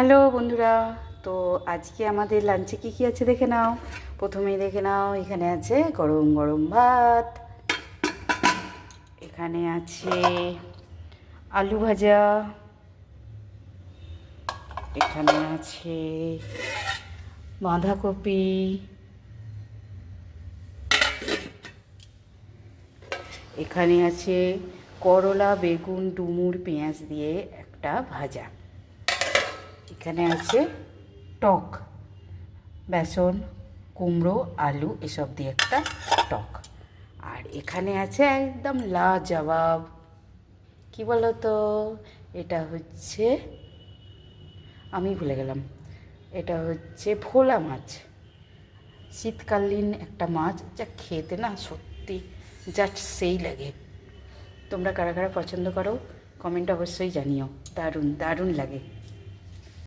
Hello বন্ধুরা, তো আজকে আমাদের লাঞ্চে কী কী আছে দেখে নাও। প্রথমেই দেখে নাও, এখানে আছে গরম গরম ভাত, এখানে আছে আলু ভাজা, এখানে আছে বাঁধাকপি, এখানে আছে করলা বেগুন ডুমুর পেঁয়াজ দিয়ে একটা ভাজা, এখানে আছে টক বেসন কুমড়ো আলু এসব দিয়ে একটা টক, আর এখানে আছে একদম লাজবাব কী বলো তো, এটা হচ্ছে আমি ভুলে গেলাম, এটা হচ্ছে ভোলা মাছ, শীতকালীন একটা মাছ যা খেতে না সত্যি জাস্ট সেই লাগে। তোমরা কারা কারা পছন্দ করো কমেন্টে অবশ্যই জানিও, দারুণ দারুণ লাগে।